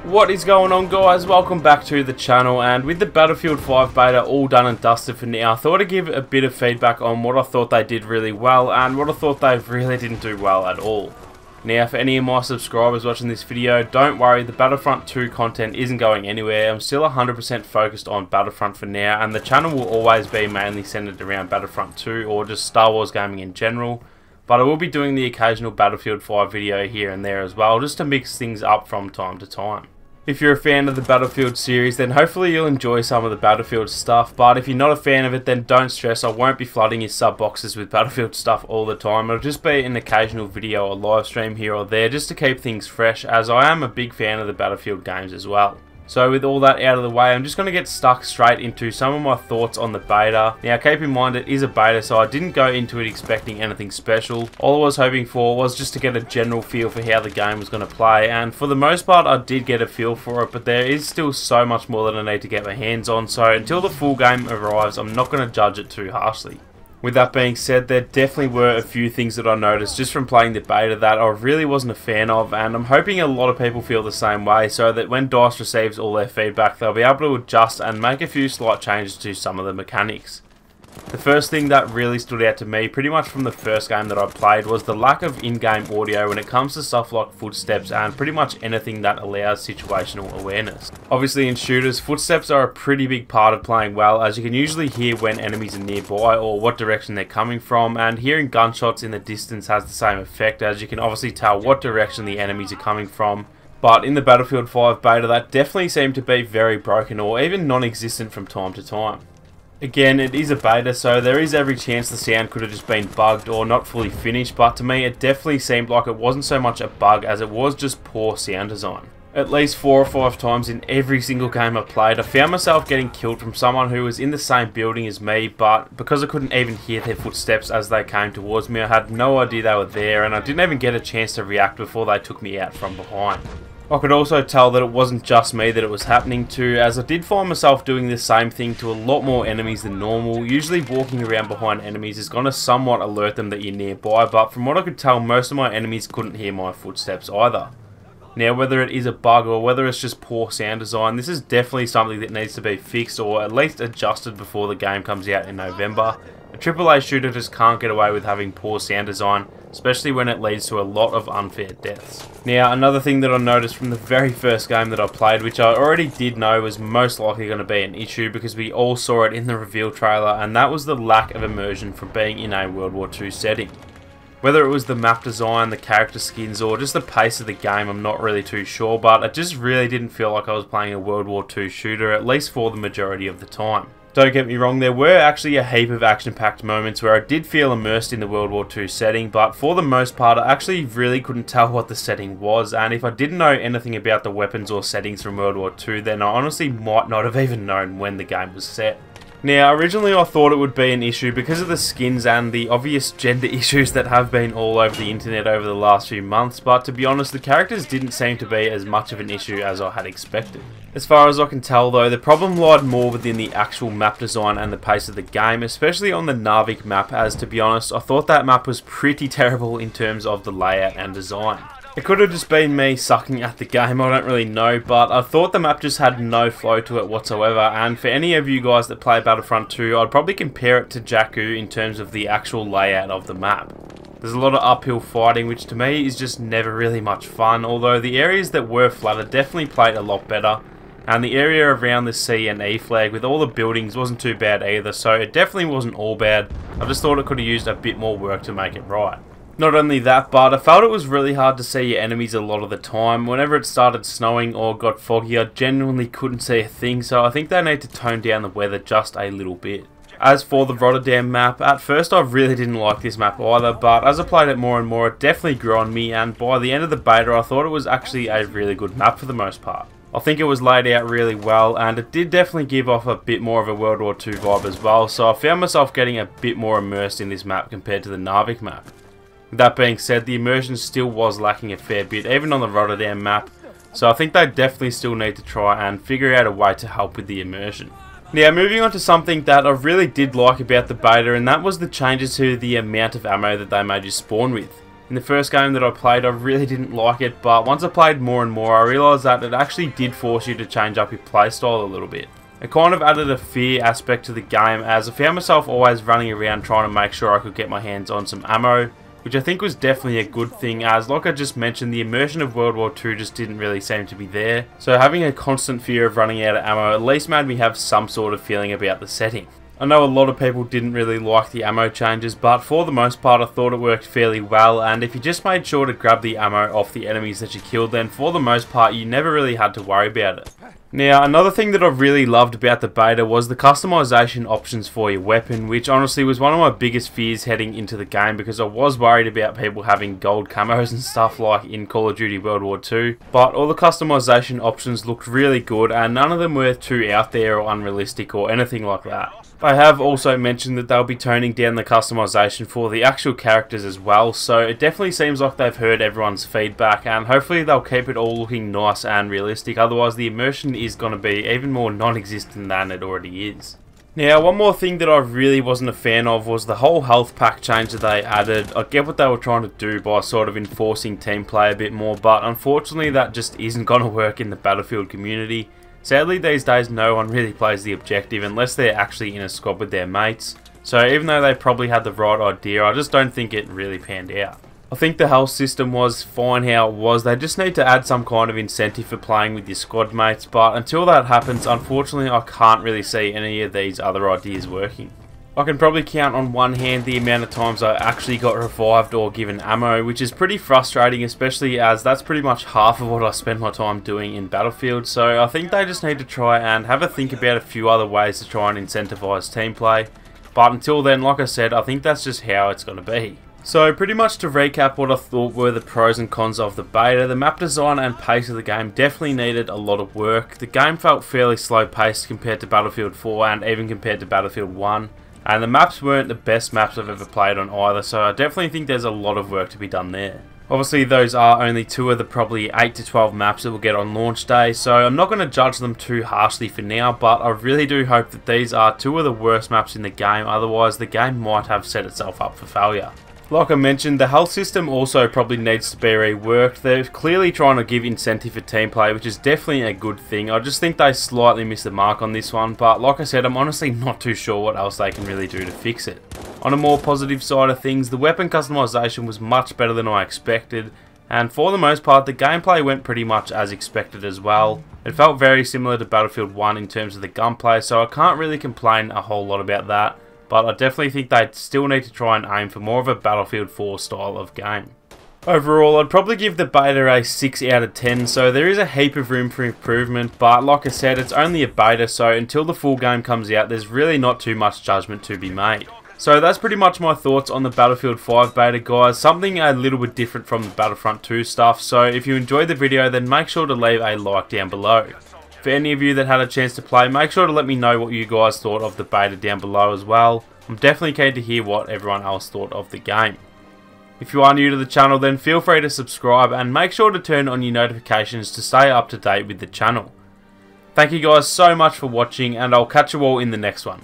What is going on, guys? Welcome back to the channel, and with the Battlefield 5 beta all done and dusted for now, I thought I'd give a bit of feedback on what I thought they did really well and what I thought they really didn't do well at all. Now, for any of my subscribers watching this video, don't worry, the Battlefront 2 content isn't going anywhere. I'm still 100% focused on Battlefront for now, and the channel will always be mainly centered around Battlefront 2 or just Star Wars gaming in general. But I will be doing the occasional Battlefield 5 video here and there as well, just to mix things up from time to time. If you're a fan of the Battlefield series, then hopefully you'll enjoy some of the Battlefield stuff, but if you're not a fan of it, then don't stress, I won't be flooding your sub boxes with Battlefield stuff all the time. It'll just be an occasional video or live stream here or there, just to keep things fresh, as I am a big fan of the Battlefield games as well. So with all that out of the way, I'm just going to get stuck straight into some of my thoughts on the beta. Now keep in mind it is a beta, so I didn't go into it expecting anything special. All I was hoping for was just to get a general feel for how the game was going to play, and for the most part I did get a feel for it, but there is still so much more that I need to get my hands on, so until the full game arrives I'm not going to judge it too harshly. With that being said, there definitely were a few things that I noticed just from playing the beta that I really wasn't a fan of, and I'm hoping a lot of people feel the same way, so that when DICE receives all their feedback they'll be able to adjust and make a few slight changes to some of the mechanics. The first thing that really stood out to me pretty much from the first game that I played was the lack of in-game audio when it comes to stuff like footsteps and pretty much anything that allows situational awareness. Obviously in shooters, footsteps are a pretty big part of playing well, as you can usually hear when enemies are nearby or what direction they're coming from, and hearing gunshots in the distance has the same effect, as you can obviously tell what direction the enemies are coming from. But in the Battlefield 5 beta that definitely seemed to be very broken or even non-existent from time to time. Again, it is a beta, so there is every chance the sound could have just been bugged or not fully finished, but to me it definitely seemed like it wasn't so much a bug as it was just poor sound design. At least 4 or 5 times in every single game I played, I found myself getting killed from someone who was in the same building as me, but because I couldn't even hear their footsteps as they came towards me, I had no idea they were there, and I didn't even get a chance to react before they took me out from behind. I could also tell that it wasn't just me that it was happening to, as I did find myself doing the same thing to a lot more enemies than normal. Usually walking around behind enemies is going to somewhat alert them that you're nearby, but from what I could tell most of my enemies couldn't hear my footsteps either. Now whether it is a bug or whether it's just poor sound design, this is definitely something that needs to be fixed or at least adjusted before the game comes out in November. A AAA shooter just can't get away with having poor sound design, especially when it leads to a lot of unfair deaths. Now, another thing that I noticed from the very first game that I played, which I already did know was most likely going to be an issue because we all saw it in the reveal trailer, and that was the lack of immersion from being in a World War II setting. Whether it was the map design, the character skins, or just the pace of the game, I'm not really too sure, but it just really didn't feel like I was playing a World War II shooter, at least for the majority of the time. Don't get me wrong, there were actually a heap of action-packed moments where I did feel immersed in the World War II setting, but for the most part I actually really couldn't tell what the setting was, and if I didn't know anything about the weapons or settings from World War II, then I honestly might not have even known when the game was set. Now, originally I thought it would be an issue because of the skins and the obvious gender issues that have been all over the internet over the last few months, but to be honest, the characters didn't seem to be as much of an issue as I had expected. As far as I can tell though, the problem lied more within the actual map design and the pace of the game, especially on the Narvik map, as to be honest, I thought that map was pretty terrible in terms of the layout and design. It could have just been me sucking at the game, I don't really know, but I thought the map just had no flow to it whatsoever, and for any of you guys that play Battlefront 2, I'd probably compare it to Jakku in terms of the actual layout of the map. There's a lot of uphill fighting, which to me is just never really much fun, although the areas that were flatter definitely played a lot better, and the area around the C and E flag with all the buildings wasn't too bad either, so it definitely wasn't all bad. I just thought it could have used a bit more work to make it right. Not only that, but I felt it was really hard to see your enemies a lot of the time. Whenever it started snowing or got foggy, I genuinely couldn't see a thing, so I think they need to tone down the weather just a little bit. As for the Rotterdam map, at first I really didn't like this map either, but as I played it more and more, it definitely grew on me, and by the end of the beta I thought it was actually a really good map for the most part. I think it was laid out really well, and it did definitely give off a bit more of a World War II vibe as well, so I found myself getting a bit more immersed in this map compared to the Narvik map. With that being said, the immersion still was lacking a fair bit, even on the Rotterdam map, so I think they definitely still need to try and figure out a way to help with the immersion. Now, moving on to something that I really did like about the beta, and that was the changes to the amount of ammo that they made you spawn with. In the first game that I played, I really didn't like it, but once I played more and more, I realised that it actually did force you to change up your playstyle a little bit. It kind of added a fear aspect to the game, as I found myself always running around trying to make sure I could get my hands on some ammo, which I think was definitely a good thing, as like I just mentioned, the immersion of World War II just didn't really seem to be there. So having a constant fear of running out of ammo at least made me have some sort of feeling about the setting. I know a lot of people didn't really like the ammo changes, but for the most part I thought it worked fairly well, and if you just made sure to grab the ammo off the enemies that you killed, then for the most part you never really had to worry about it. Now, another thing that I really loved about the beta was the customization options for your weapon, which honestly was one of my biggest fears heading into the game, because I was worried about people having gold camos and stuff like in Call of Duty World War II. But all the customization options looked really good, and none of them were too out there or unrealistic or anything like that. They have also mentioned that they'll be toning down the customization for the actual characters as well, so it definitely seems like they've heard everyone's feedback, and hopefully they'll keep it all looking nice and realistic, otherwise the immersion is going to be even more non-existent than it already is. Now, one more thing that I really wasn't a fan of was the whole health pack change that they added. I get what they were trying to do by sort of enforcing team play a bit more, but unfortunately that just isn't going to work in the Battlefield community. Sadly, these days no one really plays the objective unless they're actually in a squad with their mates. So even though they probably had the right idea, I just don't think it really panned out. I think the health system was fine how it was. They just need to add some kind of incentive for playing with your squad mates, but until that happens, unfortunately I can't really see any of these other ideas working. I can probably count on one hand the amount of times I actually got revived or given ammo, which is pretty frustrating, especially as that's pretty much half of what I spend my time doing in Battlefield. So I think they just need to try and have a think about a few other ways to try and incentivize team play. But until then, like I said, I think that's just how it's going to be. So pretty much to recap what I thought were the pros and cons of the beta, the map design and pace of the game definitely needed a lot of work. The game felt fairly slow paced compared to Battlefield 4 and even compared to Battlefield 1. And the maps weren't the best maps I've ever played on either, so I definitely think there's a lot of work to be done there. Obviously those are only two of the probably 8 to 12 maps that we'll get on launch day, so I'm not going to judge them too harshly for now, but I really do hope that these are two of the worst maps in the game, otherwise the game might have set itself up for failure. Like I mentioned, the health system also probably needs to be reworked. They're clearly trying to give incentive for team play, which is definitely a good thing. I just think they slightly missed the mark on this one, but like I said, I'm honestly not too sure what else they can really do to fix it. On a more positive side of things, the weapon customization was much better than I expected, and for the most part, the gameplay went pretty much as expected as well. It felt very similar to Battlefield 1 in terms of the gunplay, so I can't really complain a whole lot about that. But I definitely think they'd still need to try and aim for more of a Battlefield 4 style of game. Overall, I'd probably give the beta a 6 out of 10, so there is a heap of room for improvement, but like I said, it's only a beta, so until the full game comes out, there's really not too much judgment to be made. So that's pretty much my thoughts on the Battlefield 5 beta, guys. Something a little bit different from the Battlefront 2 stuff, so if you enjoyed the video, then make sure to leave a like down below. For any of you that had a chance to play, make sure to let me know what you guys thought of the beta down below as well. I'm definitely keen to hear what everyone else thought of the game. If you are new to the channel, then feel free to subscribe and make sure to turn on your notifications to stay up to date with the channel. Thank you guys so much for watching, and I'll catch you all in the next one.